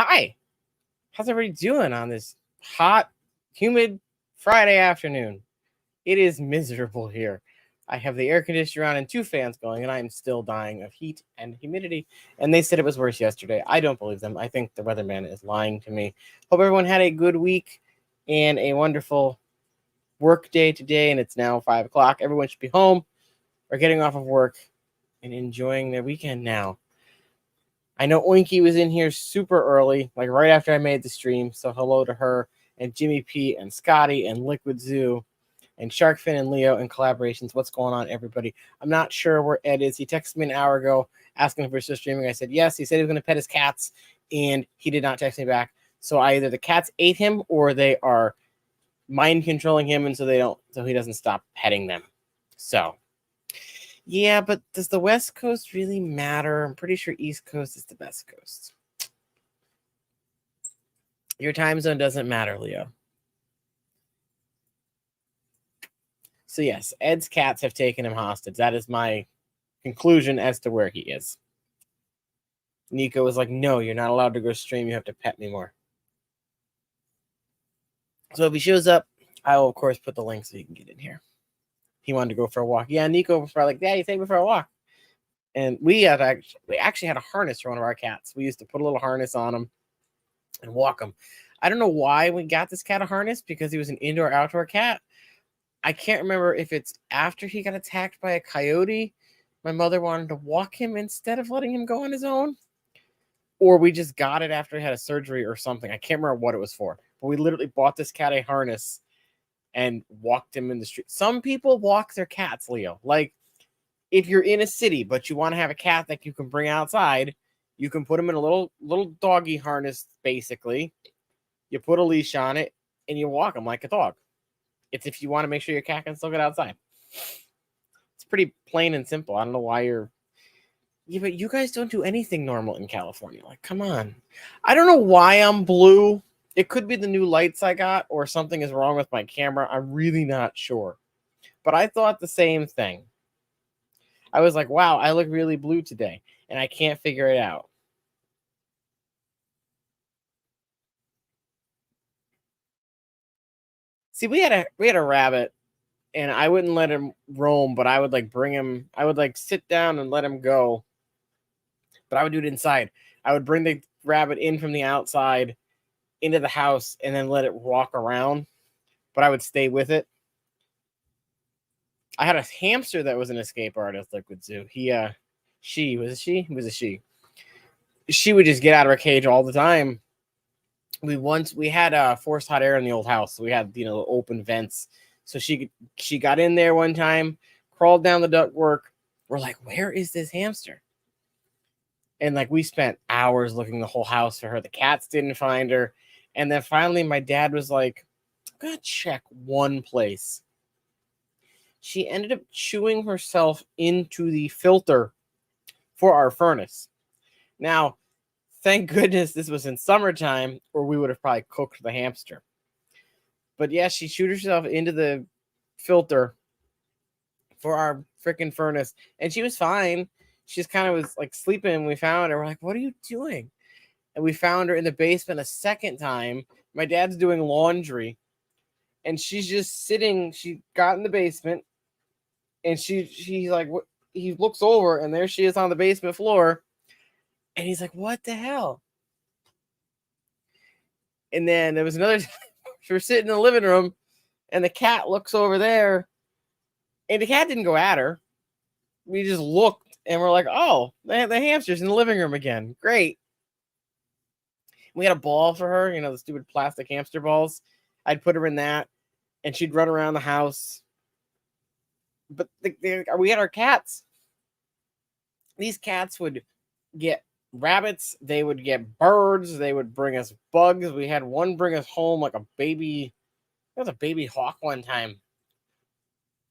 Hi, how's everybody doing on this hot, humid Friday afternoon? It is miserable here. I have the air conditioner on and 2 fans going, and I'm still dying of heat and humidity. And they said it was worse yesterday. I don't believe them. I think the weatherman is lying to me. Hope everyone had a good week and a wonderful work day today. And it's now 5 o'clock. Everyone should be home or getting off of work and enjoying their weekend now. I know Oinky was in here super early, like right after I made the stream. So hello to her and Jimmy P and Scotty and Liquid Zoo and Sharkfin and Leo and collaborations. What's going on, everybody? I'm not sure where Ed is. He texted me an hour ago asking if we're still streaming. I said yes. He said he was going to pet his cats, and he did not text me back. So either the cats ate him or they are mind controlling him, and so he doesn't stop petting them. So. Yeah, but does the West Coast really matter? I'm pretty sure East Coast is the best coast. Your time zone doesn't matter, Leo. So yes, Ed's cats have taken him hostage. That is my conclusion as to where he is. Nico was like, no, you're not allowed to go stream. You have to pet me more. So if he shows up, I will, of course, put the link so you can get in here. He wanted to go for a walk. Yeah, Nico was probably like, Daddy, take me for a walk. And we actually had a harness for one of our cats. We used to put a little harness on him and walk him. I don't know why we got this cat a harness, because he was an indoor-outdoor cat. I can't remember if it's after he got attacked by a coyote. My mother wanted to walk him instead of letting him go on his own. Or we just got it after he had a surgery or something. I can't remember what it was for. But we literally bought this cat a harness and walked him in the street. Some people walk their cats, Leo. Like, if you're in a city, but you want to have a cat that you can bring outside, you can put him in a little doggy harness, basically. You put a leash on it, and you walk him like a dog. It's if you want to make sure your cat can still get outside. It's pretty plain and simple. I don't know why you're... Yeah, but you guys don't do anything normal in California. Like, come on. I don't know why I'm blue. It could be the new lights I got, or something is wrong with my camera. I'm really not sure. But I thought the same thing. I was like, wow, I look really blue today, and I can't figure it out. See, we had a rabbit, and I wouldn't let him roam, but I would like bring him. I would like sit down and let him go, but I would do it inside. I would bring the rabbit in from the outside into the house and then let it walk around, but I would stay with it. I had a hamster that was an escape artist, Liquid Zoo. She would just get out of her cage all the time. We had forced hot air in the old house. So we had, open vents. So she got in there one time, crawled down the ductwork. We're like, where is this hamster? And like, we spent hours looking the whole house for her. The cats didn't find her. And then finally my dad was like, I'm going to check one place. She ended up chewing herself into the filter for our furnace. Now, thank goodness this was in summertime, or we would have probably cooked the hamster. But yeah, she chewed herself into the filter for our freaking furnace, and she was fine. She just kind of was like sleeping, and we found her. We're like, what are you doing? And we found her in the basement a second time. My dad's doing laundry, and she's just sitting. She got in the basement, and she's like, what? He looks over, and there she is on the basement floor. And he's like, what the hell? And then there was another time we were sitting in the living room, and the cat looks over there, and the cat didn't go at her. We just looked, and we're like, oh, the hamster's in the living room again. Great. We had a ball for her, the stupid plastic hamster balls. I'd put her in that, and she'd run around the house. But we had our cats. These cats would get rabbits, they would get birds, they would bring us bugs. We had one bring us home like a baby. There was a baby hawk one time.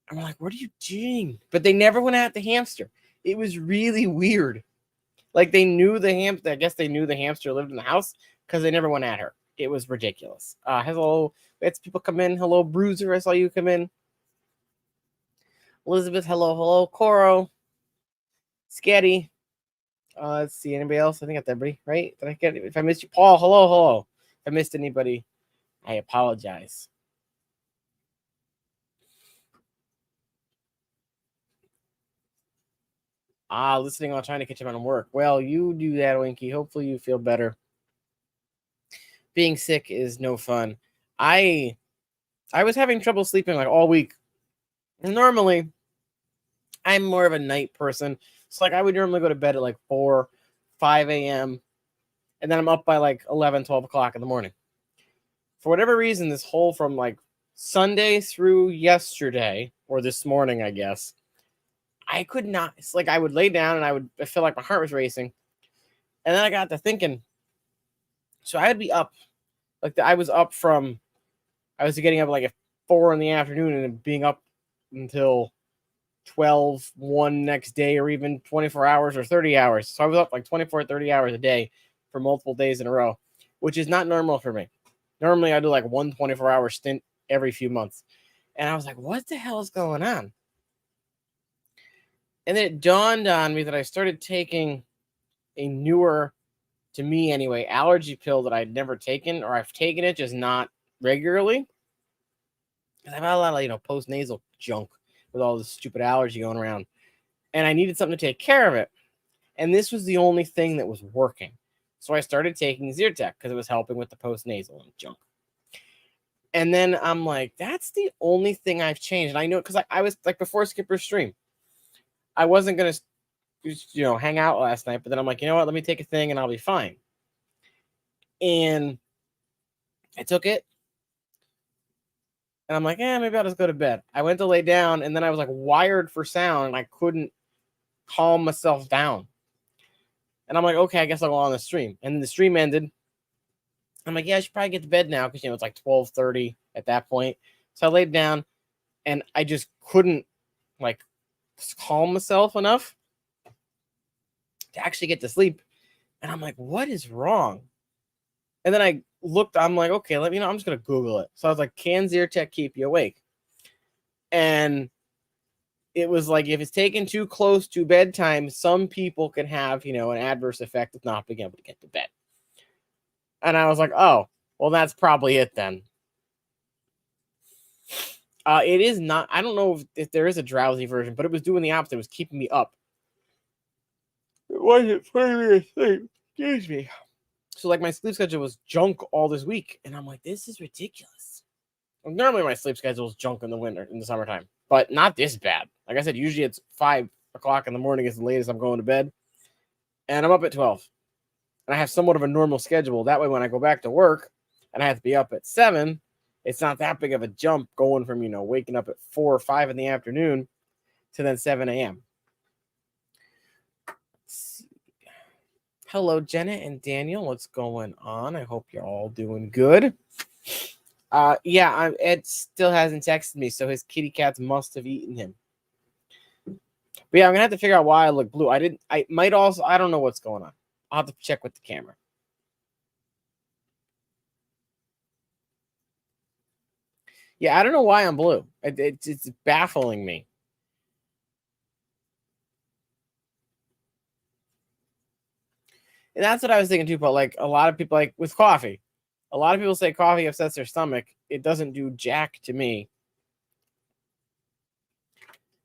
And we're like, what are you doing? But they never went at the hamster. It was really weird. Like, they knew the hamster. I guess they knew the hamster lived in the house because they never went at her. It was ridiculous. Hello. We had people come in. Hello, Bruiser. I saw you come in. Elizabeth, hello. Hello, Coro. Sketty. Let's see. Anybody else? I think that's everybody, right? Did I get it? If I missed you, Paul, hello. If I missed anybody, I apologize. Listening while trying to catch up on work. Well, you do that, Winky. Hopefully you feel better. Being sick is no fun. I was having trouble sleeping like all week. Normally, I'm more of a night person. So like I would normally go to bed at like 4, 5 a.m. and then I'm up by like 11, 12 o'clock in the morning. For whatever reason, this whole from like Sunday through yesterday or this morning, I guess, I could not. It's like I would lay down and I feel like my heart was racing. And then I got to thinking, so I would be up. Like I was getting up like at 4 in the afternoon and being up until 12, 1 next day, or even 24 hours or 30 hours. So I was up like 24, 30 hours a day for multiple days in a row, which is not normal for me. Normally I do like 1 24-hour stint every few months. And I was like, what the hell is going on? And then it dawned on me that I started taking a newer, to me anyway, allergy pill that I'd never taken, or I've taken it, just not regularly. Because I've had a lot of, post-nasal junk with all this stupid allergy going around. And I needed something to take care of it. And this was the only thing that was working. So I started taking Zyrtec because it was helping with the post-nasal and junk. And then I'm like, that's the only thing I've changed. And I know because I was like before Skipper's stream, I wasn't going to, hang out last night. But then I'm like, you know what? Let me take a thing and I'll be fine. And I took it. And I'm like, maybe I'll just go to bed. I went to lay down and then I was like wired for sound and I couldn't calm myself down. And I'm like, okay, I guess I'll go on the stream. And then the stream ended. I'm like, yeah, I should probably get to bed now because, it's like 12:30 at that point. So I laid down and I just couldn't like calm myself enough to actually get to sleep. And I'm like, what is wrong? And then I looked, I'm like, okay, I'm just going to Google it. So I was like, can Zyrtec keep you awake? And it was like, if it's taken too close to bedtime, some people can have, an adverse effect of not being able to get to bed. And I was like, oh, well, that's probably it then. It is not, I don't know if there is a drowsy version, but it was doing the opposite. It was keeping me up. It wasn't putting me asleep. Excuse me. So like my sleep schedule was junk all this week. And I'm like, this is ridiculous. Well, normally my sleep schedule is junk in the summertime, but not this bad. Like I said, usually it's 5 o'clock in the morning is the latest I'm going to bed. And I'm up at 12. And I have somewhat of a normal schedule. That way when I go back to work and I have to be up at 7, it's not that big of a jump going from, waking up at 4 or 5 in the afternoon to then 7 a.m. Hello, Jenna and Daniel. What's going on? I hope you're all doing good. Ed still hasn't texted me, so his kitty cats must have eaten him. But yeah, I'm gonna have to figure out why I look blue. I don't know what's going on. I'll have to check with the camera. Yeah, I don't know why I'm blue. It's baffling me. And that's what I was thinking too, but like a lot of people, like with coffee, a lot of people say coffee upsets their stomach. It doesn't do jack to me.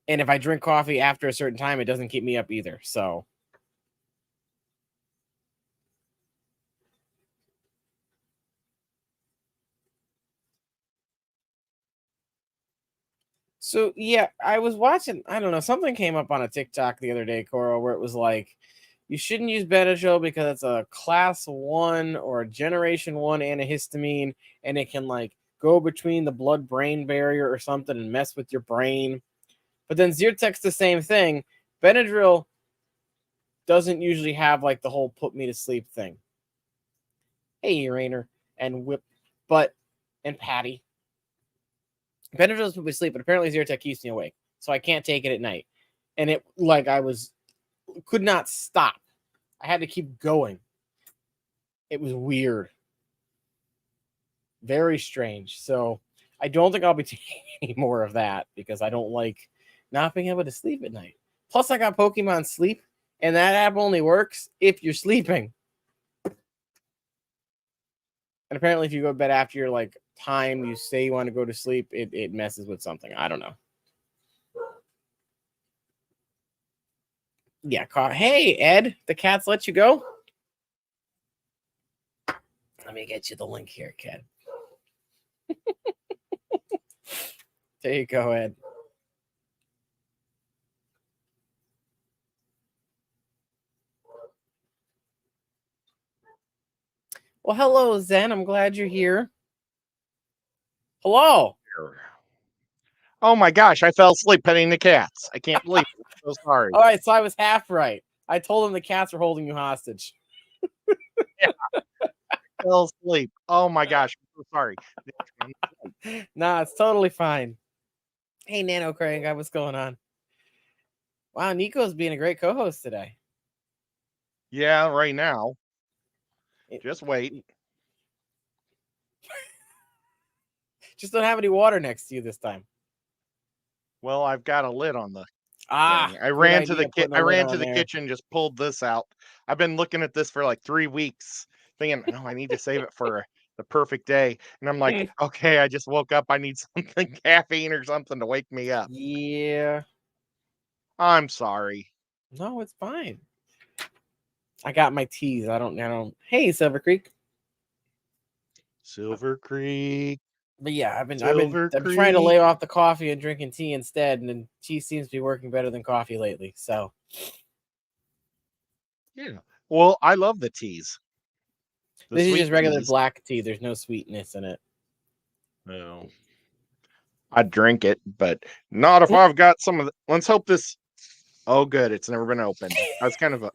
And if I drink coffee after a certain time, it doesn't keep me up either. So yeah, I was watching, I don't know, something came up on a TikTok the other day, Carole, where it was like, you shouldn't use Benadryl because it's a class 1 or a generation 1 antihistamine, and it can like go between the blood-brain barrier or something and mess with your brain. But then Zyrtec's the same thing. Benadryl doesn't usually have like the whole put me to sleep thing. Hey, Rainer and Whip, and Patty. Benadryl doesn't put me to sleep, but apparently Zyrtec keeps me awake, so I can't take it at night. And it like could not stop. I had to keep going. It was weird. Very strange. So I don't think I'll be taking any more of that because I don't like not being able to sleep at night. Plus, I got Pokemon Sleep, And that app only works if you're sleeping. And apparently, if you go to bed after your like time you say you want to go to sleep, it messes with something. I don't know. Yeah, hey Ed, the cats let you go. Let me get you the link here, kid. There you go, Ed. Well, hello, Zen. I'm glad you're here. Hello. Oh my gosh, I fell asleep petting the cats. I can't believe it. I'm so sorry. All right, so I was half right. I told him the cats were holding you hostage. Yeah. I fell asleep. Oh my gosh, I'm so sorry. Nah, it's totally fine. Hey, Nano Craig, what's going on? Wow, Nico's being a great co-host today. Yeah, right now. Just wait. Just don't have any water next to you this time. Well, I've got a lid on the thing. I ran to the kitchen, just pulled this out. I've been looking at this for like 3 weeks, thinking, no, I need to save it for the perfect day. And I'm like, okay, I just woke up. I need something caffeine or something to wake me up. Yeah. I'm sorry. No, it's fine. I got my teas. I don't. Hey, Silver Creek. Silver Creek. But yeah, I'm trying to lay off the coffee and drinking tea instead, and then tea seems to be working better than coffee lately. So yeah, well, I love the teas. This is just regular black tea. There's no sweetness in it. No, I'd drink it, but not if I've got some of the. Let's hope this. Oh, good. It's never been opened. I was kind of it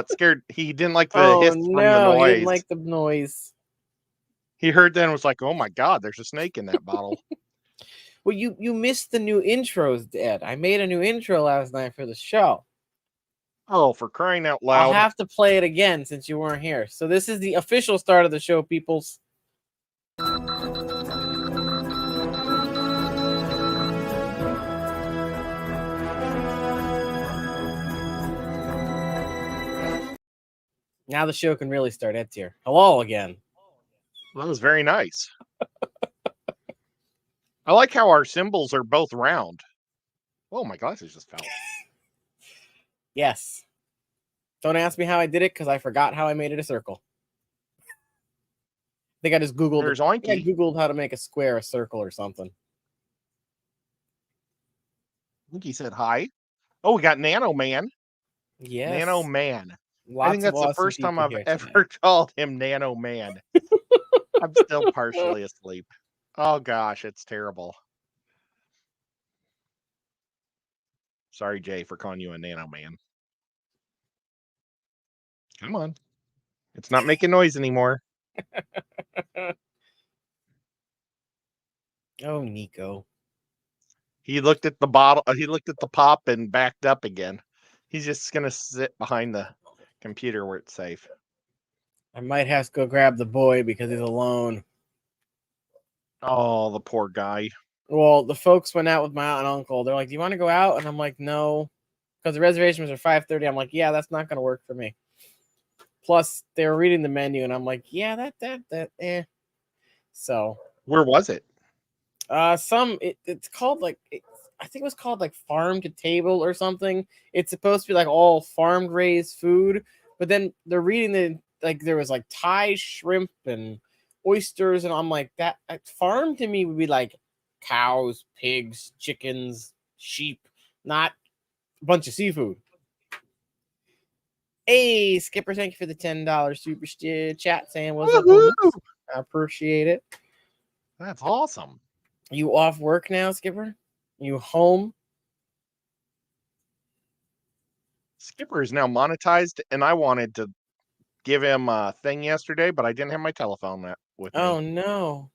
scared. He didn't like the hiss from the noise. He didn't like the noise. He heard that and was like, oh my God, there's a snake in that bottle. Well, you missed the new intros, Ed. I made a new intro last night for the show. Oh, for crying out loud. I'll have to play it again since you weren't here. So this is the official start of the show, peoples. Now the show can really start. Ed's here. Hello again. That was very nice. I like how our symbols are both round. Oh, my glasses just fell. Yes. Don't ask me how I did it because I forgot how I made it a circle. I think I just Googled. I Googled how to make a square a circle or something. I think he said hi. Oh, we got Nano Man. Yes. Nano Man. Lots I think that's the first time I've ever called him Nano Man. I'm still partially asleep. Oh gosh, it's terrible. Sorry, Jay, for calling you a Nano Man. Come on. It's not making noise anymore. Oh, Nico. He looked at the bottle. He looked at the pop and backed up again. He's just going to sit behind the computer where it's safe. I might have to go grab the boy because he's alone. Oh, the poor guy. Well, the folks went out with my aunt and uncle. They're like, do you want to go out? And I'm like, no. Because the reservations are 5:30. I'm like, yeah, that's not going to work for me. Plus, they were reading the menu, and I'm like, yeah, that. So. Where was it? It's called like, I think it was called like Farm to Table or something. It's supposed to be like all farm raised food. But then they're reading there was like Thai shrimp and oysters. And I'm like, that farm to me would be like cows, pigs, chickens, sheep, not a bunch of seafood. Hey, Skipper, thank you for the $10 super chat saying what's up. I appreciate it. That's awesome. You off work now, Skipper? You home? Skipper is now monetized, and I wanted to give him a thing yesterday, but I didn't have my telephone with me. Oh, no.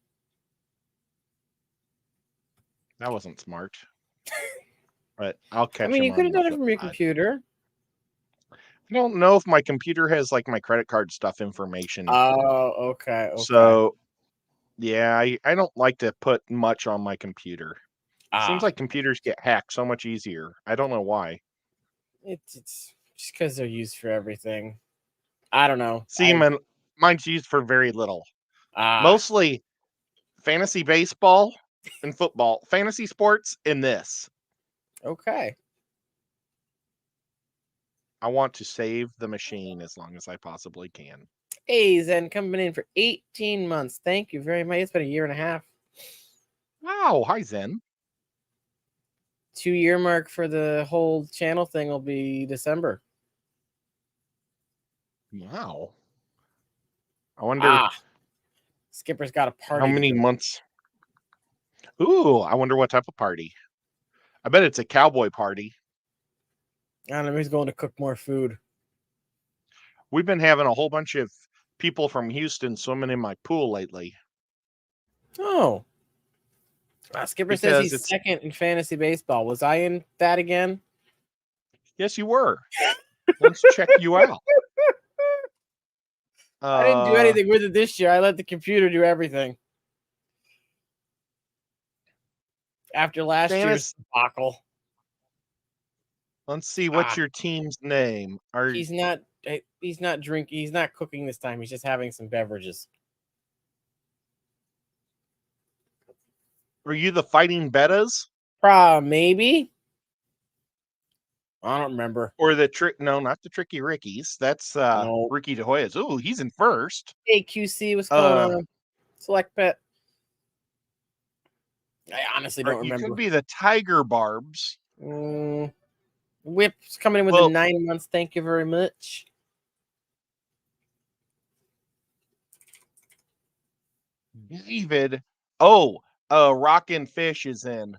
That wasn't smart. But I'll catch him. I mean, you could have done it from your computer. I don't know if my computer has like my credit card stuff information. Oh, okay. So, yeah, I don't like to put much on my computer. Seems like computers get hacked so much easier. I don't know why. It's Just because they're used for everything. I don't know. See, mine's used for very little. Ah. Mostly fantasy baseball and football. Fantasy sports in this. Okay. I want to save the machine as long as I possibly can. Hey, Zen, coming in for 18 months. Thank you very much. It's been a year and a half. Wow. Hi, Zen. 2-year mark for the whole channel thing will be December. Wow. I wonder. Skipper's got a party. How many months? Ooh, I wonder what type of party. I bet it's a cowboy party. I don't know. He's going to cook more food. We've been having a whole bunch of people from Houston swimming in my pool lately. Oh. Skipper says he's second in fantasy baseball. Was I in that again? Yes, you were. Let's check you out. I didn't do anything with it this year. I let the computer do everything. After last year's debacle. Let's see, what's your team's name? He's not drinking, he's not cooking this time. He's just having some beverages. Are you the Fighting Bettas? Maybe. I don't remember. Or the no, not the Tricky Rickies. That's Ricky de Hoyos. Ooh, he's in first. Hey QC, what's going on? Select bet. I honestly don't remember. You could be the Tiger Barbs. Whip's coming in with the 9 months. Thank you very much. David. Rockin' Fish is in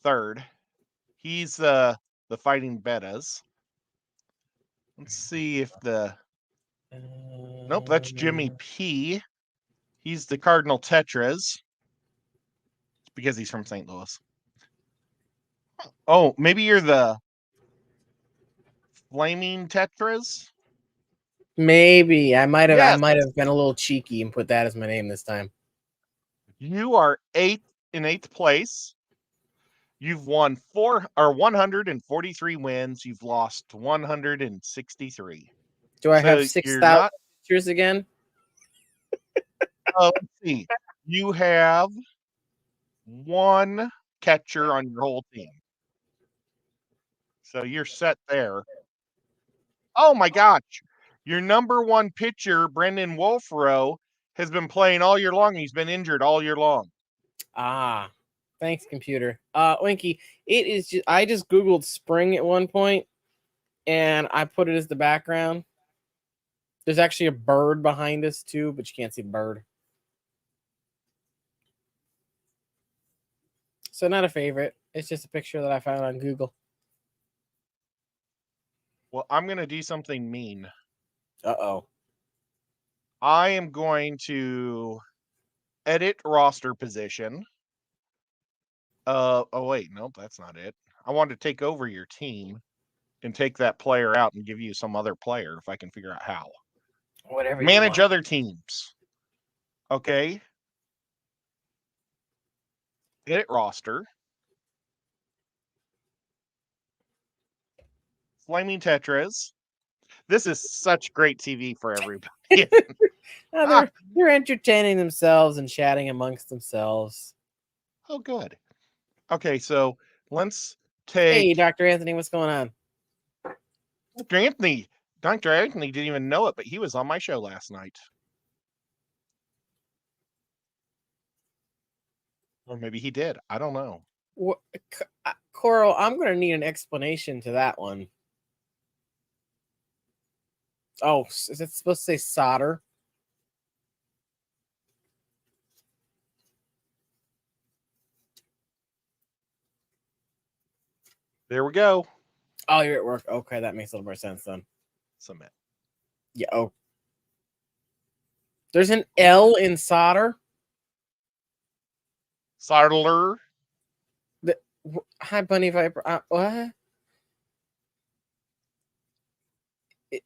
third. He's the Fighting Bettas. Let's see if nope, that's Jimmy P. He's the Cardinal Tetras. Because he's from St. Louis. Oh, maybe you're the Flaming Tetras? Maybe. I might have been a little cheeky and put that as my name this time. You are in eighth place. You've won 143 wins. You've lost 163. Do I have 6,000 pictures again? Let's see. You have one catcher on your whole team. So you're set there. Oh my gosh. Your number one pitcher, Brendan Wolfrow, has been playing all year long. He's been injured all year long. Thanks, computer. Winky, it is just, I just Googled spring at one point and I put it as the background. There's actually a bird behind us too, but you can't see the bird. So not a favorite. It's just a picture that I found on Google. Well, I'm going to do something mean. Uh-oh. I am going to edit roster position. Oh, wait. Nope, that's not it. I want to take over your team and take that player out and give you some other player if I can figure out how. Whatever. Manage other teams. Okay. Edit roster. Flaming Tetras. This is such great TV for everybody. They're entertaining themselves and chatting amongst themselves. Oh, good. Okay, so let's take... Hey, Dr. Anthony, what's going on? Dr. Anthony didn't even know it, but he was on my show last night. Or maybe he did. I don't know. Carole, I'm going to need an explanation to that one. Oh, is it supposed to say solder? There we go. Oh, you're at work. Okay, that makes a little more sense then. Submit. Yeah. Oh. There's an L in solder. Soldler. Hi, Bunny Viper. What?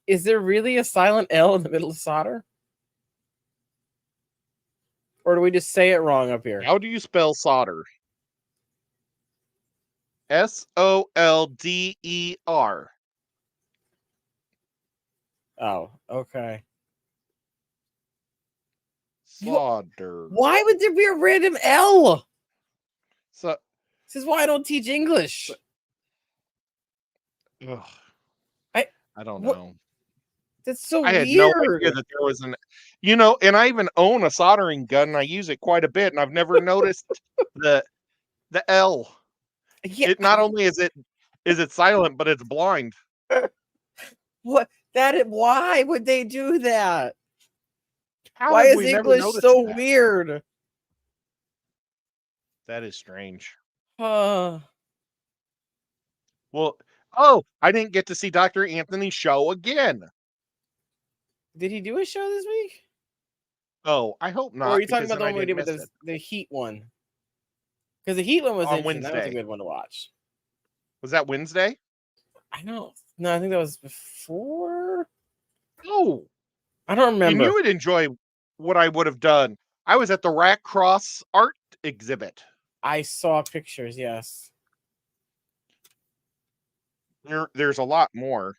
Is there really a silent L in the middle of solder? Or do we just say it wrong up here? How do you spell solder? S-O-L-D-E-R. Oh, okay. Solder. Why would there be a random L? So this is why I don't teach English. Ugh, I don't what? know. That's so I weird. had no idea that there was and I even own a soldering gun and I use it quite a bit, and I've never noticed the L. Yeah. It not only is it silent, but it's blind. What? Why would they do that? How Why have is we never English noticed so that? weird? That is strange. Uh, Well, I didn't get to see Dr. Anthony's show again. did he do a show this week? Oh, I hope not. Or are you talking because about the then I one we didn't did with miss it. the Heat one? Because the Heat one was On interesting. That was a Wednesday. good one to watch. Was that Wednesday? I know. No, I think that was before. Oh, I don't remember. And you would enjoy what I would have done. I was at the Rat Cross art exhibit. I saw pictures, yes. There's a lot more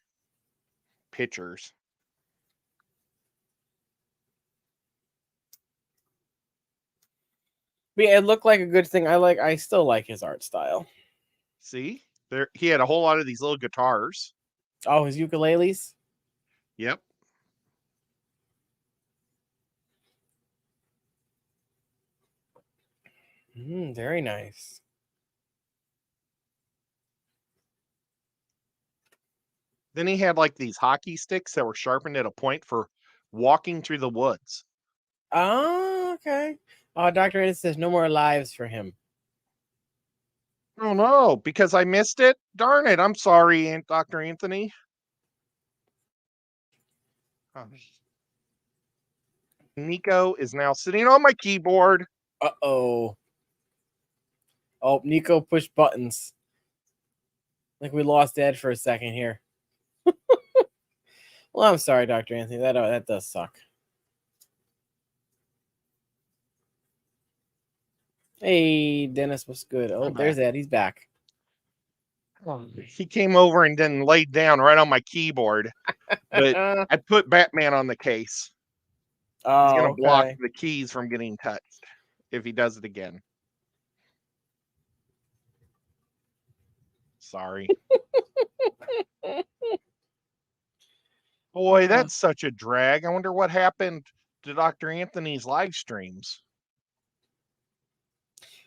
pictures. But yeah, it looked like a good thing. I still like his art style. See? He had a whole lot of these little guitars. Oh, his ukuleles? Yep. Very nice. Then he had like these hockey sticks that were sharpened at a point for walking through the woods. Oh, okay. Oh, Dr. Ennis says no more lives for him. Oh no, because I missed it? Darn it, I'm sorry, Dr. Anthony. Nico is now sitting on my keyboard. Uh-oh. Oh, Nico pushed buttons. Like we lost Ed for a second here. Well, I'm sorry, Dr. Anthony. That does suck. Hey, Dennis, what's good? Oh, there's Ed. He's back. He came over and then laid down right on my keyboard. But I put Batman on the case. Oh, he's going to block the keys from getting touched if he does it again. Sorry. Boy, that's such a drag. I wonder what happened to Dr. Anthony's live streams.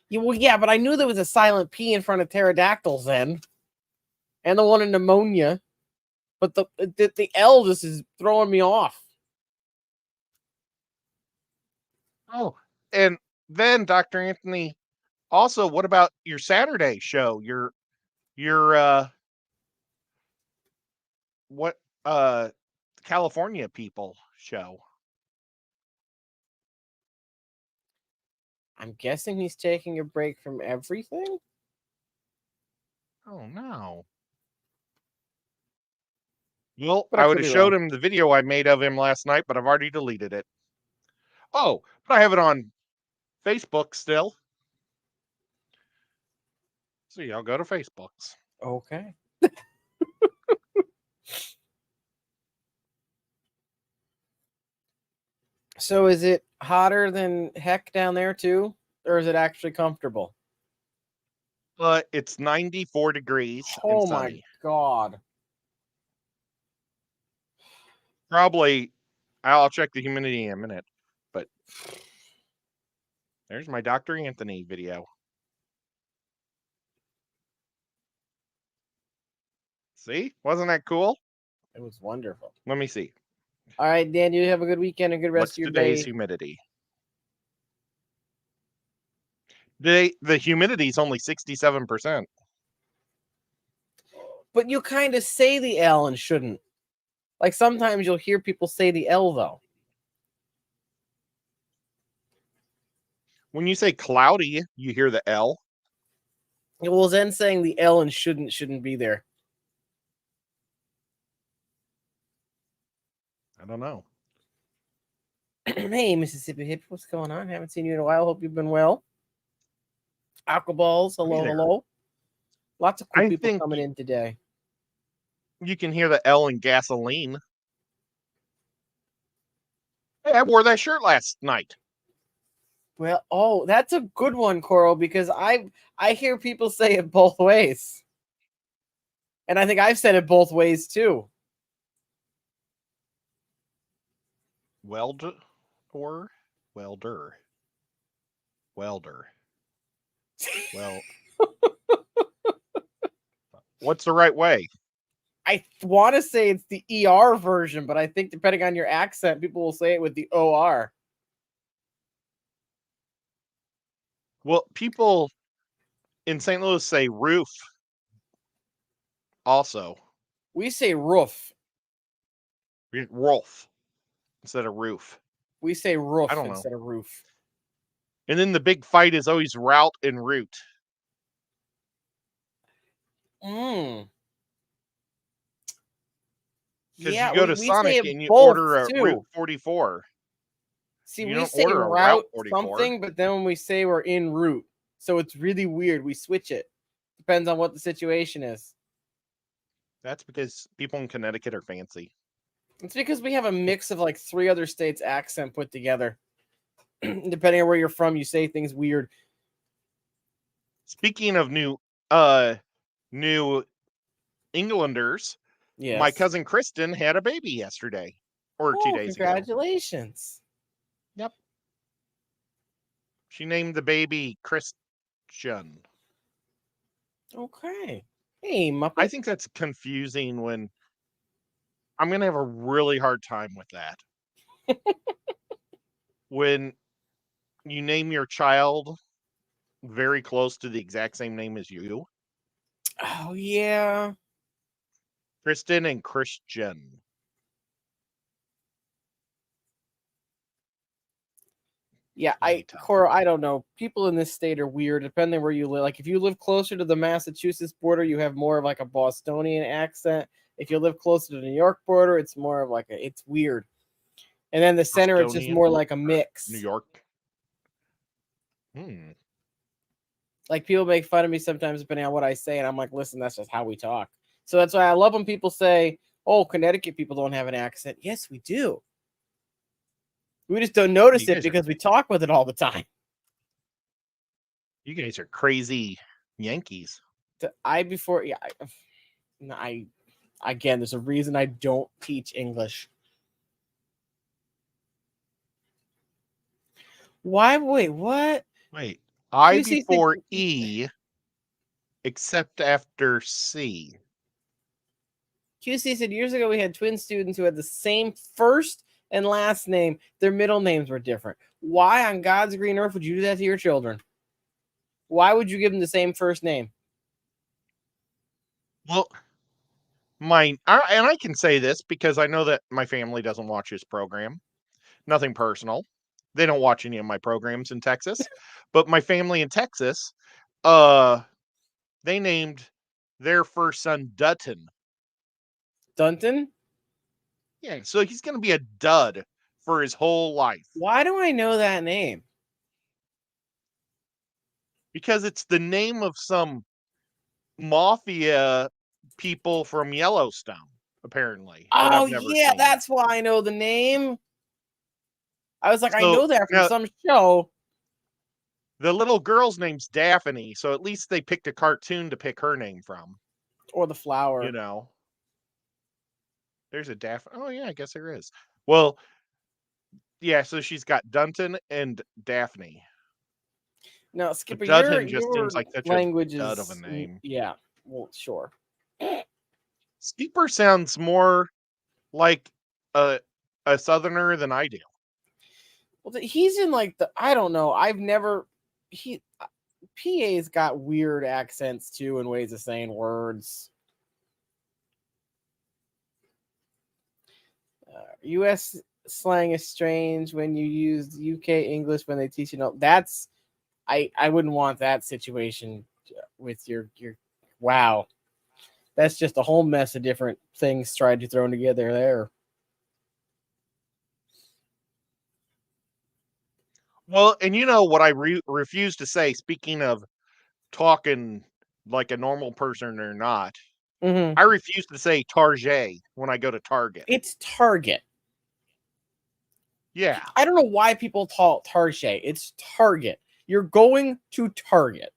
Yeah, but I knew there was a silent P in front of pterodactyls then. And the one in pneumonia. But the L just is throwing me off. Oh, and then Dr. Anthony, also, what about your Saturday show? Your California people show? I'm guessing he's taking a break from everything. Oh no. Well, I would have showed him the video I made of him last night, but I've already deleted it. Oh, but I have it on Facebook still. So y'all go to Facebook's. Okay. So is it hotter than heck down there too? Or is it actually comfortable? It's 94 degrees. Oh my God. Probably, I'll check the humidity in a minute, but there's my Dr. Anthony video. See? Wasn't that cool? It was wonderful. Let me see. All right, Dan, you have a good weekend and good rest of your day. What's today's humidity? The humidity is only 67%. But you kind of say the L and shouldn't. Like sometimes you'll hear people say the L though. When you say cloudy, you hear the L. Well, then saying the L and shouldn't be there. I don't know. Hey, Mississippi Hip, what's going on? Haven't seen you in a while. Hope you've been well. Aquaballs, hello, hello. Lots of cool people coming in today. You can hear the L in gasoline. Hey, I wore that shirt last night. Well, oh, that's a good one, Carole, because I hear people say it both ways. And I think I've said it both ways too. Welder. Welder. Well, what's the right way? I want to say it's the ER version, but I think depending on your accent, people will say it with the OR. Well, people in St. Louis say roof. Also, we say roof. Rolf instead of roof. We say roof I don't know. instead of roof. And then the big fight is always route and route. Mm. Because Yeah, you go to we say Sonic it and you both order a too. Route 44. See, you we don't say order a route 44. something, but then when we say we're en route, so it's really weird. We switch it. Depends on what the situation is. That's because people in Connecticut are fancy. It's because we have a mix of like 3 other states' accent put together. Depending on where you're from, you say things weird. Speaking of New Englanders, yes. My cousin Kristen had a baby yesterday or 2 days ago. Congratulations. Yep. She named the baby Christian. Okay. Hey, Muppet. I think that's confusing when I'm going to have a really hard time with that. When you name your child very close to the exact same name as you. Oh, yeah. Kristen and Christian. Yeah, Carole, I don't know. People in this state are weird, depending where you live. Like, if you live closer to the Massachusetts border, you have more of like a Bostonian accent. If you live closer to the New York border, it's more of like it's weird. And then the center, it's just more like a mix. New York. Like, people make fun of me sometimes depending on what I say, and I'm like, listen, that's just how we talk. So that's why I love when people say, oh, Connecticut people don't have an accent. Yes, we do. We just don't notice it because we talk with it all the time. You guys are crazy Yankees. Again, there's a reason I don't teach English. Why? Wait, what? Wait, I before E, except after C. QC said years ago we had twin students who had the same first and last name. Their middle names were different. Why on God's green earth would you do that to your children? Why would you give them the same first name? Well, and I can say this because I know that my family doesn't watch this program. Nothing personal. They don't watch any of my programs in Texas. But my family in Texas, they named their first son Dutton. Dunton? Yeah, so he's going to be a dud for his whole life. Why do I know that name? Because it's the name of some mafia people from Yellowstone, apparently. Oh, yeah, that's why I know the name. I was like, I know that from some show. The little girl's name's Daphne, so at least they picked a cartoon to pick her name from. Or the flower. You know. There's a Daphne. Oh, yeah, I guess there is. Well, yeah, so she's got Dunton and Daphne. No, Skipper, Dutton just your seems like such language a dud of a name. Yeah, well, sure. Skipper sounds more like a southerner than I do. Well, he's in like I don't know. PA's got weird accents too and ways of saying words. U.S. slang is strange when you use UK English when they teach that's I wouldn't want that situation with your wow. That's just a whole mess of different things tried to throw together there. Well, and you know what I refuse to say, speaking of talking like a normal person or not, I refuse to say Target when I go to Target. It's Target. Yeah. I don't know why people call it Target. It's Target. You're going to Target.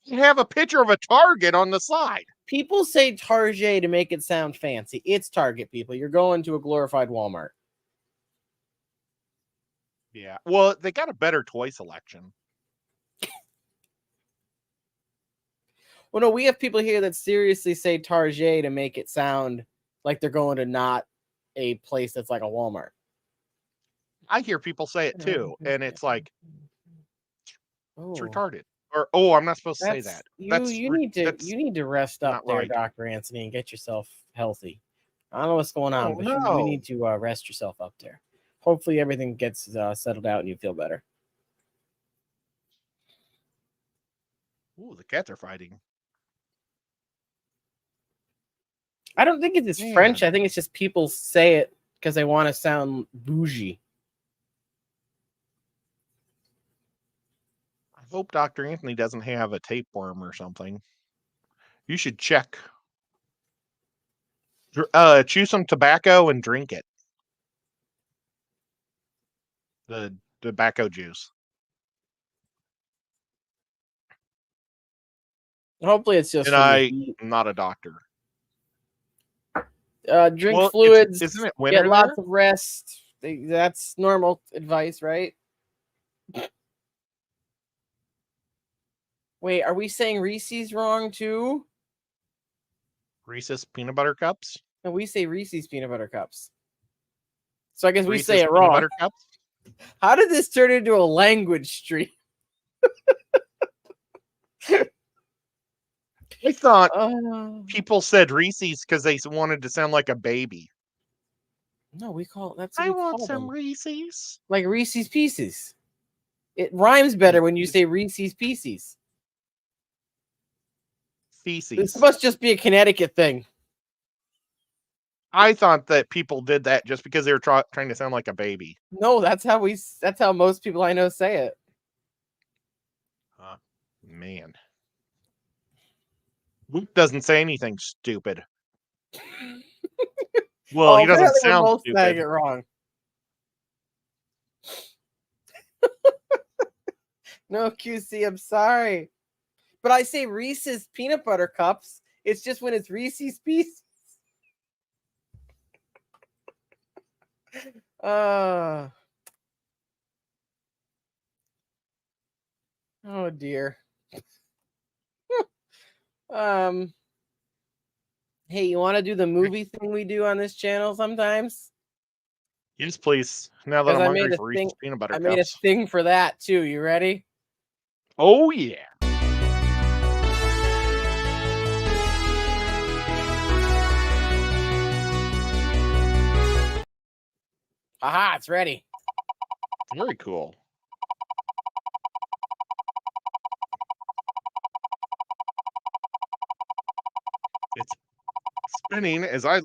You have a picture of a Target on the side. People say Target to make it sound fancy. It's Target, people. You're going to a glorified Walmart. Yeah. Well, they got a better toy selection. Well, no, we have people here that seriously say Target to make it sound like they're going to not a place that's like a Walmart. I hear people say it too, and it's like, it's Oh, retarded. Or, I'm not supposed to say that. You need to rest up there, right. Dr. Anthony, and get yourself healthy. I don't know what's going on, but you need to rest yourself up there. Hopefully everything gets settled out and you feel better. Ooh, the cats are fighting. I don't think it's French. I think it's just people say it because they want to sound bougie. I hope Dr. Anthony doesn't have a tapeworm or something. You should check. Chew some tobacco and drink it. The tobacco juice. Hopefully it's just. And I'm not a doctor. Drink fluids. Isn't it winter? Get lots of rest. That's normal advice, right? Wait, are we saying Reese's wrong too? Reese's peanut butter cups? No, we say Reese's peanut butter cups. So I guess we Reese's say it wrong. Peanut butter cups? How did this turn into a language stream? I thought people said Reese's because they wanted to sound like a baby. No, we call that's. I want some Reese's. Like Reese's Pieces. It rhymes better when you say Reese's Pieces. Feces. This must just be a Connecticut thing. I thought that people did that just because they were trying to sound like a baby. No, that's how most people I know say it. Man. Luke doesn't say anything stupid. Well, he doesn't sound stupid. Saying it wrong. No, QC, I'm sorry. But I say Reese's peanut butter cups. It's just when it's Reese's Pieces. Oh dear. Hey, you want to do the movie thing we do on this channel sometimes? Yes, please. Now that I'm hungry for Reese's peanut butter cups. I made a thing for that too. You ready? Oh yeah. Aha, it's ready. Very cool. It's spinning as I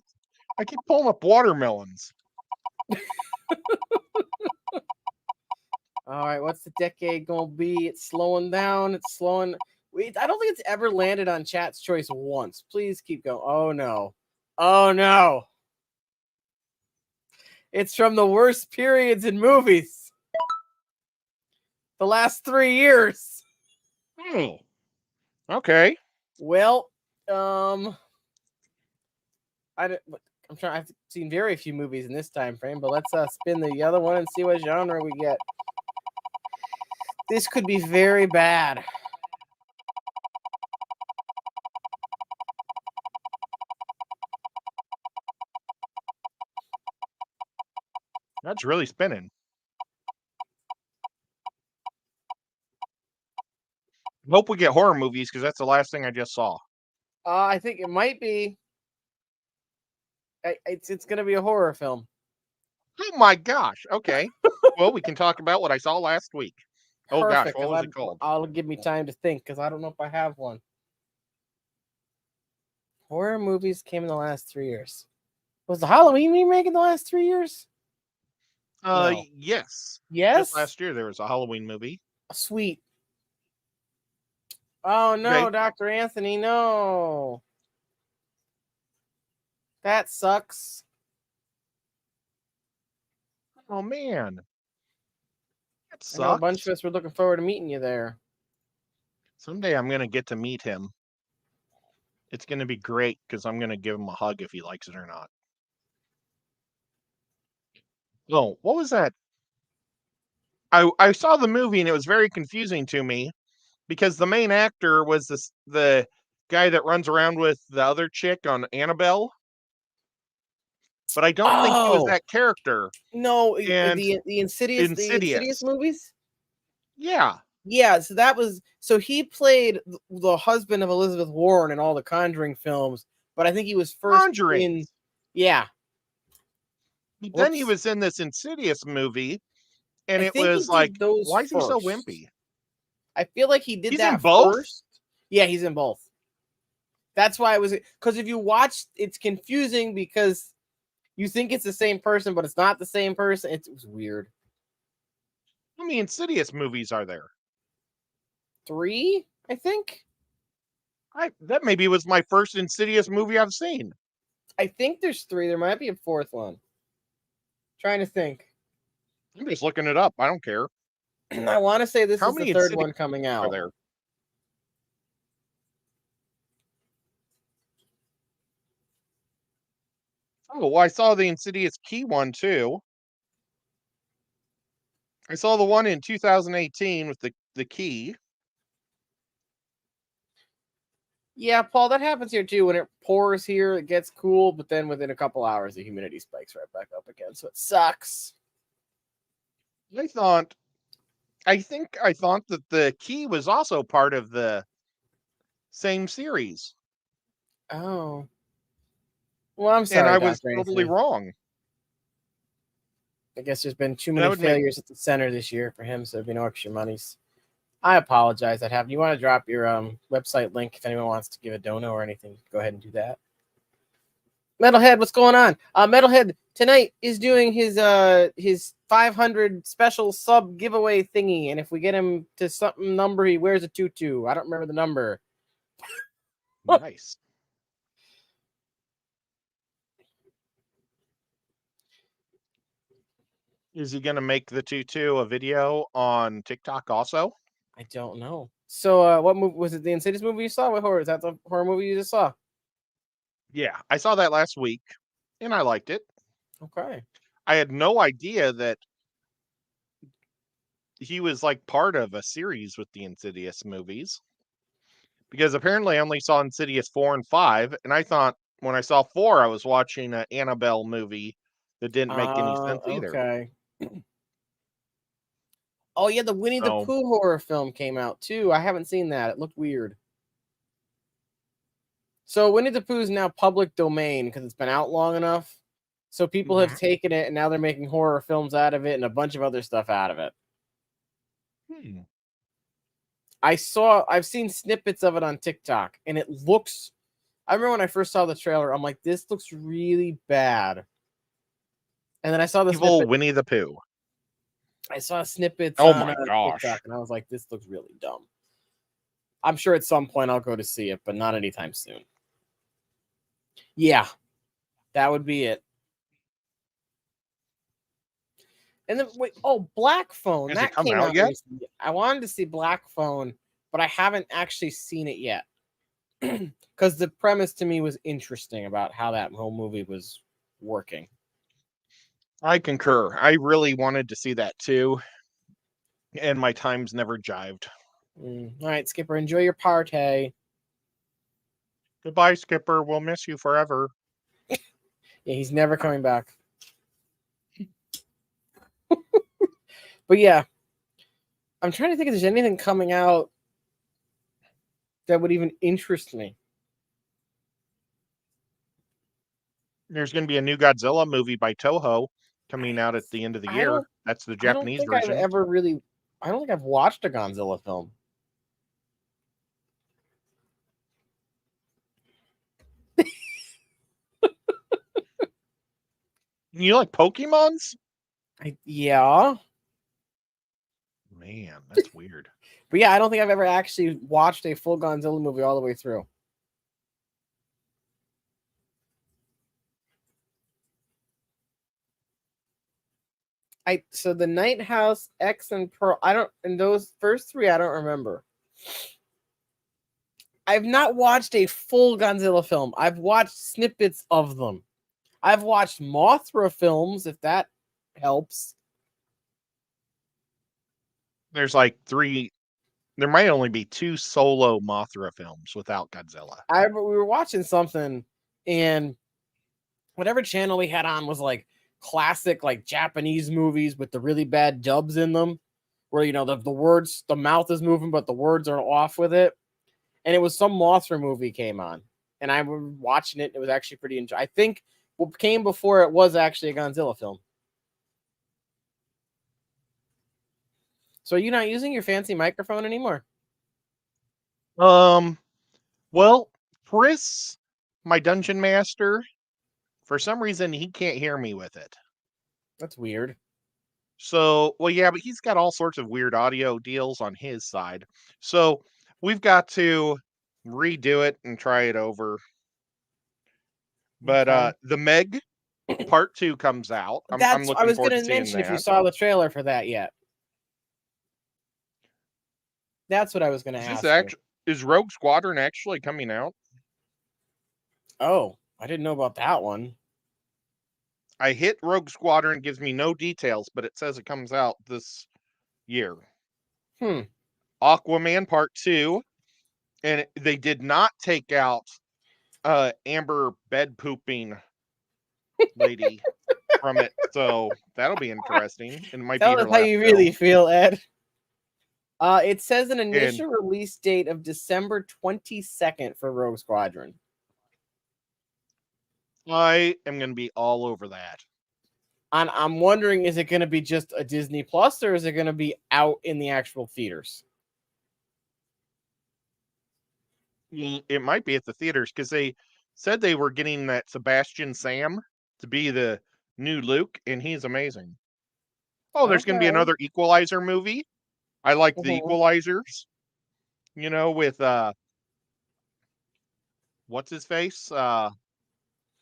keep pulling up watermelons. All right, what's the decade gonna be? It's slowing down. It's slowing. I don't think it's ever landed on Chat's Choice once. Please keep going. Oh no. Oh no. It's from the worst periods in movies. The last 3 years. Oh. Okay. Well, I've seen very few movies in this time frame, but let's spin the other one and see what genre we get. This could be very bad. That's really spinning. Hope we get horror movies because that's the last thing I just saw. I think it might be. It's going to be a horror film. Oh my gosh. Okay. Well, we can talk about what I saw last week. Oh gosh, what was it called? I'll give me time to think because I don't know if I have one. Horror movies came in the last 3 years. Was the Halloween remake in the last 3 years? No. Yes. Yes? Just last year there was a Halloween movie. Sweet. Oh no, Okay. Dr. Anthony, no. That sucks. Oh man, that I know a bunch sucks. of us were looking forward to meeting you there. Someday I'm gonna get to meet him. It's gonna be great because I'm gonna give him a hug if he likes it or not. Oh, what was that? I saw the movie and it was very confusing to me because the main actor was the guy that runs around with the other chick on Annabelle, but I don't think he was Oh that character. no, And the Insidious Insidious, movies. yeah, Yeah, so that was so he played the husband of Elizabeth Warren in all the Conjuring films, but I think he was first Conjuring. in. Yeah, But then he whoops. was in this Insidious movie, and I it think he was like, did those why is he so first. wimpy? I feel like he did He's in that both. first. Yeah, he's in both. That's why it was because if you watch, it's confusing because you think it's the same person, but it's not the same person. It was weird. How many Insidious movies are there? 3, I think. That maybe was my first Insidious movie I've seen. I think there's 3. There might be a 4th one. Trying to think. I'm just looking it up. I don't care. I want to say this How is the many 3rd Insidious one coming are out. there? Oh, well, I saw the Insidious Key one too. I saw the one in 2018 with the key. Yeah, Paul, that happens here too. When it pours here, it gets cool, but then within a couple hours, the humidity spikes right back up again. So it sucks. I thought that the key was also part of the same series. Oh. Well, I'm And sorry, I was Dr. totally Anthony. wrong. I guess there's been too That many would make failures at the center this year for him, so there'd be no extra monies. I apologize. That happened. You want to drop your website link if anyone wants to give a dono or anything? Go ahead and do that. Metalhead, what's going on? Metalhead tonight is doing his 500 special sub giveaway thingy, and if we get him to something number, he wears a tutu. I don't remember the number. nice. Is he going to make the tutu a video on TikTok also? I don't know. So, what movie was it? The Insidious movie you saw? What horror is that? The horror movie you just saw? Yeah, I saw that last week and I liked it. Okay. I had no idea that he was like part of a series with the Insidious movies because apparently I only saw Insidious 4 and 5. And I thought when I saw 4, I was watching an Annabelle movie that didn't make any sense either. Okay. Oh yeah, the Winnie the So, Pooh horror film came out too. I haven't seen that. It looked weird. So Winnie the Pooh is now public domain because it's been out long enough. So people have taken it and now they're making horror films out of it and a bunch of other stuff out of it. I've seen snippets of it on TikTok and it looks, I remember when I first saw the trailer, I'm like, this looks really bad. And then I saw the evil snippet. Winnie the Pooh. I saw snippets Oh on my gosh. TikTok and I was like, this looks really dumb. I'm sure at some point I'll go to see it, but not anytime soon. Yeah, that would be it. And then wait, Black Phone. Has it That come came out out yet? recently. I wanted to see Black Phone, but I haven't actually seen it yet. Because the premise to me was interesting about how that whole movie was working. I concur. I really wanted to see that too. And my times never jived. All right, Skipper, enjoy your party. Goodbye, Skipper. We'll miss you forever. Yeah, he's never coming back. But yeah, I'm trying to think if there's anything coming out that would even interest me. There's going to be a new Godzilla movie by Toho coming out at the end of the year. That's the I don't Japanese think I've version. ever really. I don't think I've watched a Godzilla film. You like Pokemons? Yeah. Man, that's weird. But yeah, I don't think I've ever actually watched a full Godzilla movie all the way through. So the Night House, X, and Pearl. And those first three, I don't remember. I've not watched a full Godzilla film. I've watched snippets of them. I've watched Mothra films, if that helps. There's like 3. There might only be 2 solo Mothra films without Godzilla. We were watching something, and whatever channel we had on was like classic, like Japanese movies with the really bad dubs in them, where the words, the mouth is moving, but the words are off with it. And it was some Mothra movie came on, and I was watching it. It was actually pretty enjoyable. I think what came before it was actually a Godzilla film. So are you not using your fancy microphone anymore? Well, Chris, my dungeon master, for some reason he can't hear me with it. That's weird. So, well, yeah, but he's got all sorts of weird audio deals on his side. So we've got to redo it and try it over. But Okay. the Meg Part 2 comes out. I'm looking I was forward going to to seeing mention if you that. saw the trailer for that yet. That's what I was going to ask. Is Rogue Squadron actually coming out? Oh, I didn't know about that one. I hit Rogue Squadron, gives me no details, but it says it comes out this year. Aquaman Part 2, and they did not take out Amber bed pooping lady from it, so that'll be interesting. It might Tell be us her how last you film. really feel, Ed. It says an initial release date of December 22nd for Rogue Squadron. I am going to be all over that. And I'm wondering, is it going to be just a Disney Plus, or is it going to be out in the actual theaters? It might be at the theaters, because they said they were getting that Sebastian Sam to be the new Luke, and he's amazing. Oh, there's going to be another Equalizer movie. I like the Equalizers. With what's his face?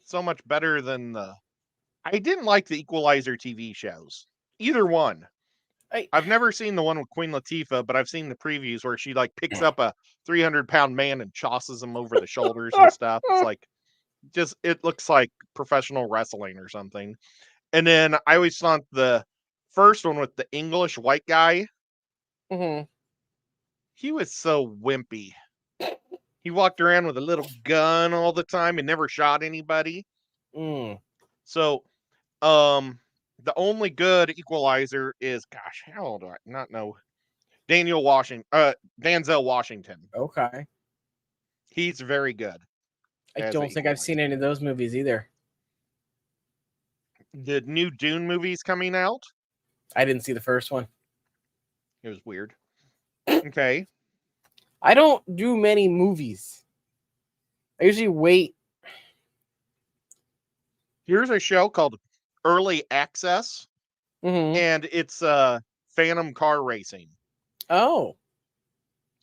So much better than I didn't like the Equalizer TV shows. Either one. I've never seen the one with Queen Latifah, but I've seen the previews where she like picks up a 300-pound man and tosses him over the shoulders and stuff. It's like, it looks like professional wrestling or something. And then I always thought the first one with the English white guy, he was so wimpy. He walked around with a little gun all the time and never shot anybody. So, the only good Equalizer is, gosh, how old do I not know? Denzel Washington. Okay. He's very good. I don't think I've seen any of those movies either. The new Dune movie's coming out. I didn't see the first one. It was weird. Okay. I don't do many movies. I usually wait. Here's a show called Early Access, and it's Phantom car racing. Oh.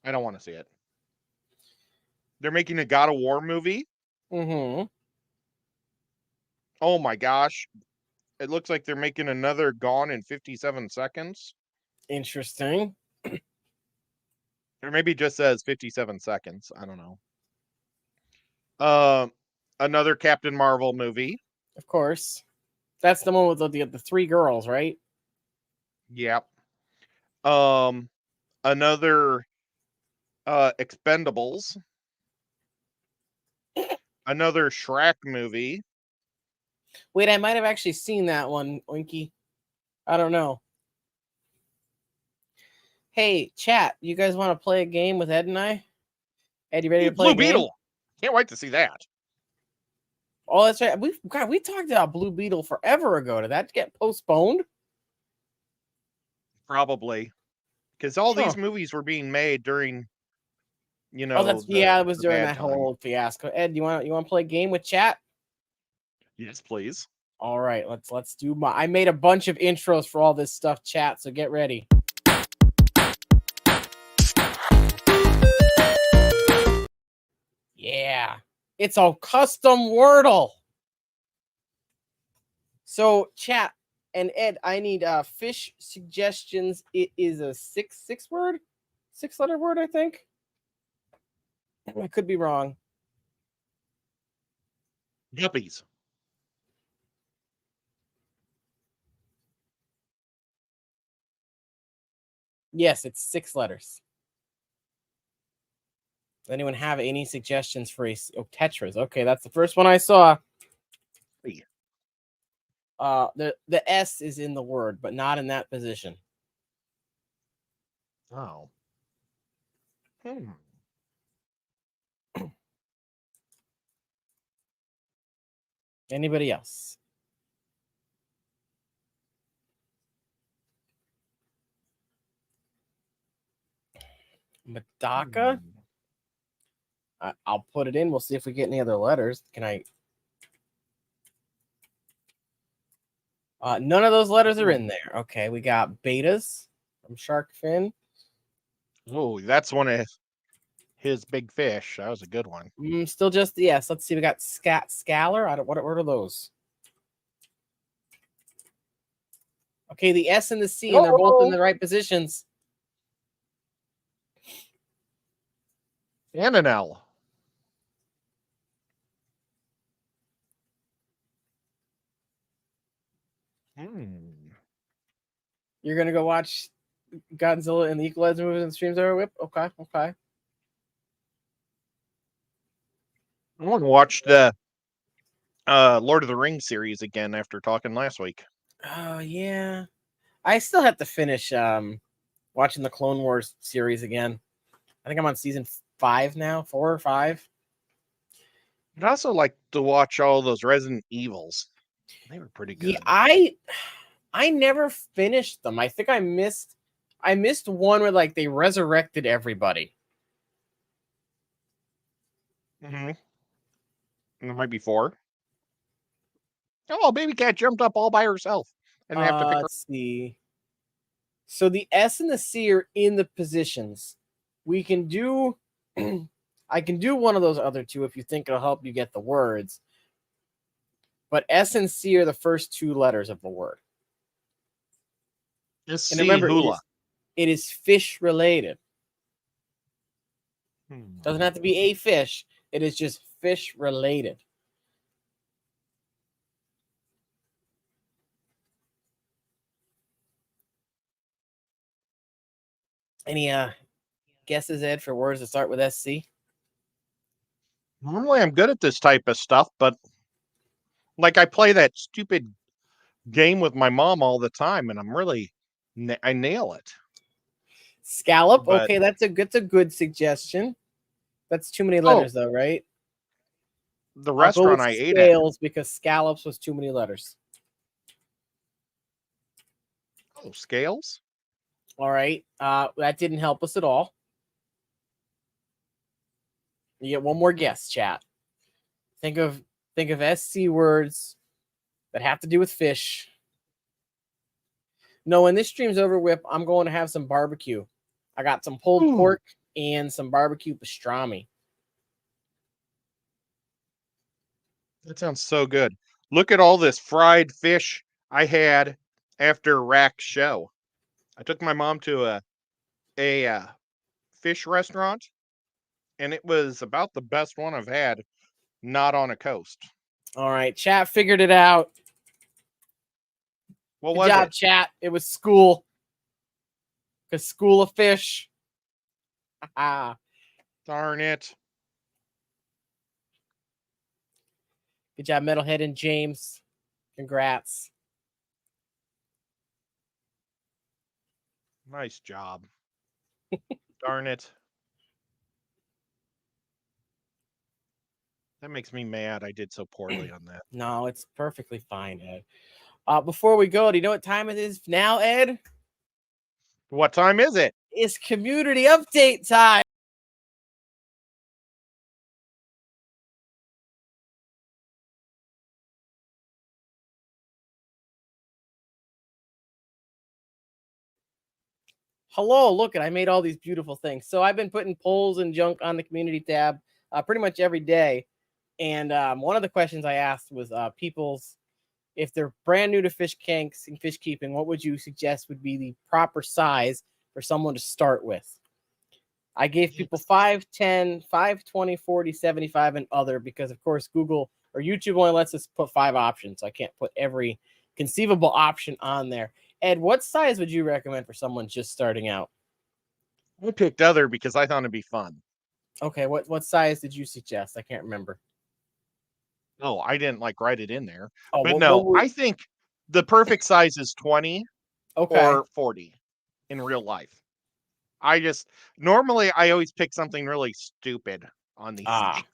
I don't want to see it. They're making a God of War movie. Oh my gosh. It looks like they're making another Gone in 57 Seconds. Interesting. Or maybe it just says 57 seconds. I don't know. Another Captain Marvel movie. Of course. That's the one with the 3 girls, right? Yep. Another Expendables. Another Shrek movie. Wait, I might have actually seen that one, Oinky. I don't know. Hey, chat, you guys want to play a game with Ed and I? Ed, you ready to play Blue Beetle. Can't wait to see that. Oh, that's right. We talked about Blue Beetle forever ago. Did that get postponed? Probably. Because all these movies were being made during, it was during that whole fiasco. Ed, you want to play a game with chat? Yes, please. All right, let's do I made a bunch of intros for all this stuff, chat, so get ready. Yeah. It's a custom Wordle. So, chat, And Ed, I need fish suggestions. It is a six letter word, I think. I could be wrong. Guppies. Yes, it's 6 letters. Does anyone have any suggestions for tetras? Okay, that's the first one I saw. The S is in the word, but not in that position. Oh. Anybody else? Medaka? I'll put it in. We'll see if we get any other letters. Can I? None of those letters are in there. Okay, we got betas from Shark Fin. Oh, that's one of his big fish. That was a good one. Still just the S. Let's see. We got Scalar. What are those? Okay, the S and the C, and they're both in the right positions. And an L. You're gonna go watch Godzilla and the Equalizer movies and streams over whip? Okay. I want to watch the Lord of the Rings series again after talking last week. Oh yeah. I still have to finish watching the Clone Wars series again. I think I'm on season 5 now, 4 or 5. I'd also like to watch all those Resident Evils. They were pretty good. Yeah, I never finished them. I think I missed one where like they resurrected everybody. And there might be 4. Oh, baby cat jumped up all by herself. And they have to pick her. Let's see. So the S and the C are in the positions. We can do I can do one of those other two if you think it'll help you get the words. But S and C are the first 2 letters of the word. Just and see remember, hula. It is fish related. Doesn't have to be a fish. It is just fish related. Any guesses, Ed, for words that start with SC? Normally I'm good at this type of stuff, but like I play that stupid game with my mom all the time, and I'm really I nail it. Scallop. Okay, that's a good suggestion. That's too many letters though, right? The restaurant I ate at. Scales because scallops was too many letters. Oh, scales? All right. That didn't help us at all. You get one more guess, chat. Think of SC words that have to do with fish. No, when this stream's over, Whip, I'm going to have some barbecue. I got some pulled pork and some barbecue pastrami. That sounds so good. Look at all this fried fish I had after Rack's show. I took my mom to a fish restaurant, and it was about the best one I've had, not on a coast. All right, chat figured it out. What Good was job, it? Chat. It was school. The school of fish. Darn it. Good job, Metalhead and James. Congrats. Nice job. Darn it. That makes me mad. I did so poorly on that. No, it's perfectly fine, Ed. Before we go, do you know what time it is now, Ed? What time is it? It's community update time. Hello, look, I made all these beautiful things. So I've been putting polls and junk on the community tab pretty much every day. And one of the questions I asked was people's if they're brand new to fish tanks and fish keeping, what would you suggest would be the proper size for someone to start with? I gave people 5, 10, 5, 20, 40, 75, and other, because of course Google or YouTube only lets us put 5 options. So I can't put every conceivable option on there. Ed, what size would you recommend for someone just starting out? I picked other because I thought it'd be fun. Okay, what size did you suggest? I can't remember. Oh, I didn't like write it in there. Oh, But no, I think the perfect size is 20 or 40 in real life. Normally I always pick something really stupid on these things.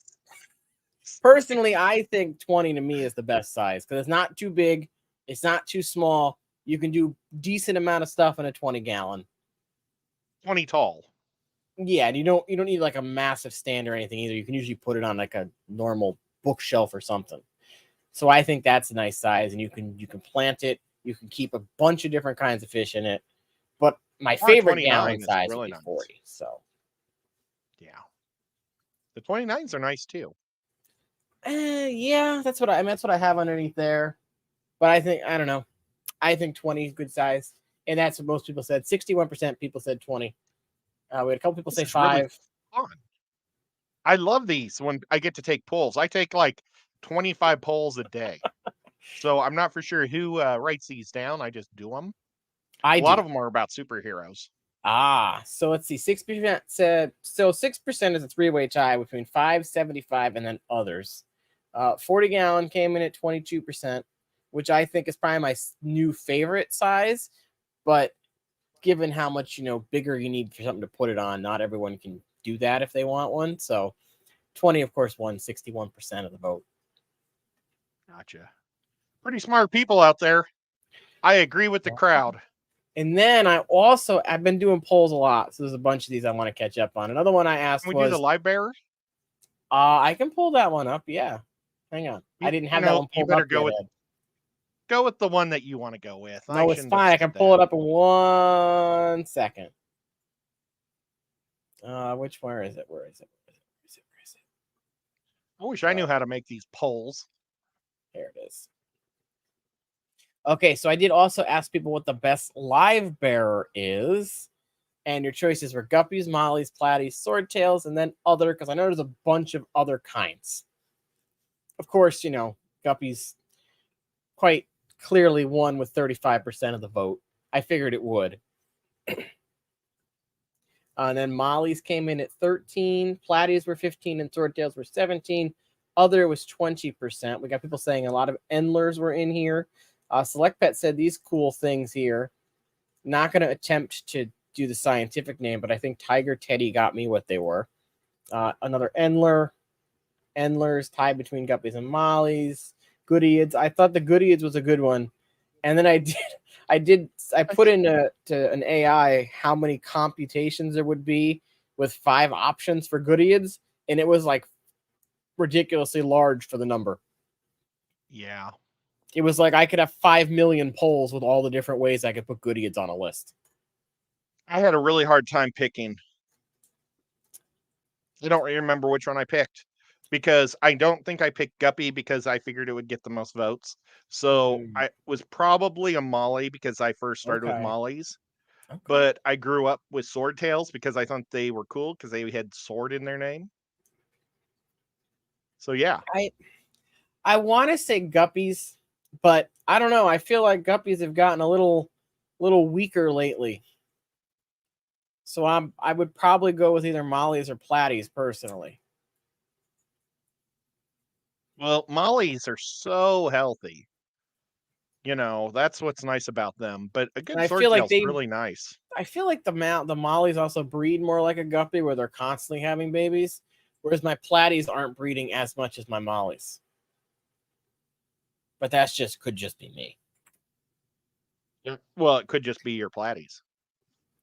Personally, I think 20 to me is the best size because it's not too big, it's not too small. You can do decent amount of stuff in a 20-gallon. 20 tall. Yeah, and you don't need like a massive stand or anything either. You can usually put it on like a normal bookshelf or something. So I think that's a nice size, and you can plant it. You can keep a bunch of different kinds of fish in it. But my favorite gallon size would be 40. So yeah, the 29s are nice too. Yeah, that's what I have underneath there. But I don't know. I think 20 is good size, and that's what most people said. 61% people said 20. We had a couple people say 5. Really fun. I love these when I get to take pulls. I take like 25 pulls a day. So I'm not for sure who writes these down. I just do them. A lot of them are about superheroes. So let's see. 6% said, so 6% is a 3-way tie between 5, 75, and then others. 40-gallon came in at 22%, which I think is probably my new favorite size. But given how much, bigger you need for something to put it on, not everyone can do that if they want one. So 20, of course, won 61% of the vote. Gotcha. Pretty smart people out there. I agree with the crowd. And then I've been doing polls a lot. So there's a bunch of these I want to catch up on. Another one I asked was... Can we do the live bearer? I can pull that one up. Yeah. Hang on. I didn't have that one pulled up yet. Go with the one that you want to go with. No, it's fine. I can pull it up in 1 second. Where is it? Where is it? I wish I knew how to make these polls. There it is. Okay, so I did also ask people what the best live bearer is. And your choices were guppies, mollies, platies, swordtails, and then other, because I know there's a bunch of other kinds. Of course, guppies quite clearly won with 35% of the vote. I figured it would. And then mollies came in at 13, platies were 15, and swordtails were 17. Other was 20%. We got people saying a lot of endlers were in here. Select Pet said these cool things here. Not going to attempt to do the scientific name, but I think Tiger Teddy got me what they were. Another endler. Endlers tied between guppies and mollies. Goodeids. I thought the Goodeids was a good one. And then I put into an AI how many computations there would be with 5 options for Goodeids, and it was like ridiculously large for the number. Yeah. It was like I could have 5 million polls with all the different ways I could put Goodeids on a list. I had a really hard time picking. I don't remember which one I picked because I don't think I picked Guppy because I figured it would get the most votes. So I was probably a Molly because I first started with Mollies. Okay. But I grew up with swordtails because I thought they were cool because they had sword in their name. So yeah. I want to say guppies, but I don't know. I feel like guppies have gotten a little weaker lately. So I would probably go with either mollies or platies personally. Well, mollies are so healthy. That's what's nice about them. But a good swordtail is really nice. I feel like the mollies also breed more like a guppy where they're constantly having babies, whereas my platies aren't breeding as much as my mollies. But could just be me. Well, it could just be your platies.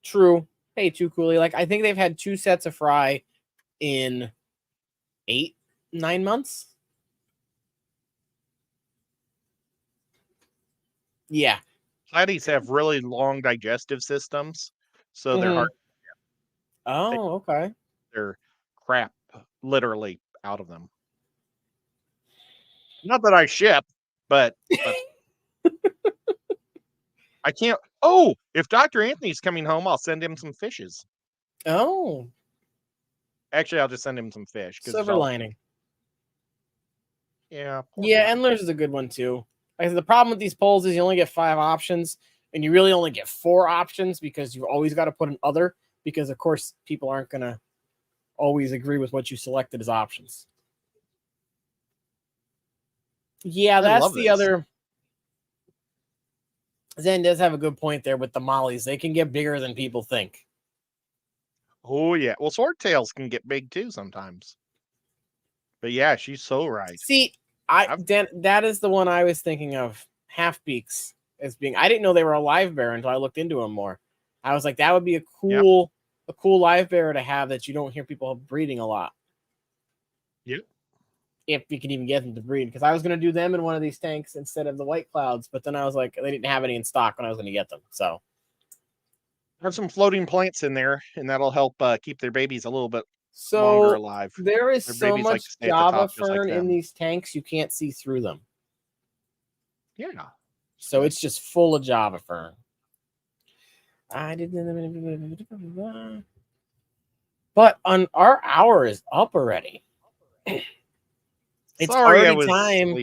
True. Hey, too coolly. Like I think they've had 2 sets of fry in 8-9 months. Yeah. Platies have really long digestive systems, so they're hard. Oh, okay. They're crap literally out of them. Not that I ship, but I can't. Oh, if Dr. Anthony's coming home, I'll send him some fishes. Oh. Actually, I'll just send him some fish. Silver lining. Yeah. Yeah, Endlers is a good one too. Like, the problem with these polls is you only get 5 options, and you really only get 4 options because you've always got to put an other, because of course people aren't going to always agree with what you selected as options. Yeah, that's the other. Zen does have a good point there with the mollies. They can get bigger than people think. Oh, yeah. Well, swordtails can get big too sometimes. But yeah, she's so right. See, Dan, that is the one I was thinking of. Half beaks as being. I didn't know they were a live bear until I looked into them more. I was like, that would be a cool live bear to have that you don't hear people breeding a lot. Yep. If you can even get them to breed, because I was going to do them in one of these tanks instead of the white clouds, but then I was like, they didn't have any in stock when I was going to get them. So have some floating plants in there, and that'll help keep their babies a little bit longer alive. There is so much Java fern in these tanks, you can't see through them. Yeah. So it's just full of Java fern. But our hour is up already. It's already time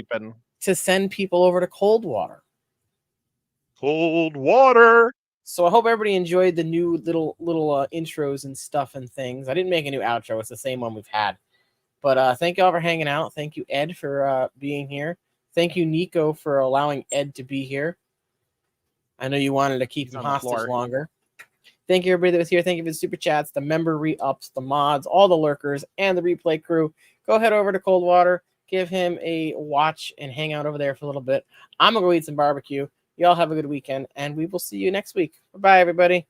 to send people over to cold water. Cold water. So I hope everybody enjoyed the new little intros and stuff and things. I didn't make a new outro. It's the same one we've had. But thank you all for hanging out. Thank you, Ed, for being here. Thank you, Nico, for allowing Ed to be here. I know you wanted to keep him hostage longer. Thank you, everybody that was here. Thank you for the super chats, the member re-ups, the mods, all the lurkers, and the replay crew. Go head over to Coldwater. Give him a watch and hang out over there for a little bit. I'm going to go eat some barbecue. Y'all have a good weekend, and we will see you next week. Bye-bye, everybody.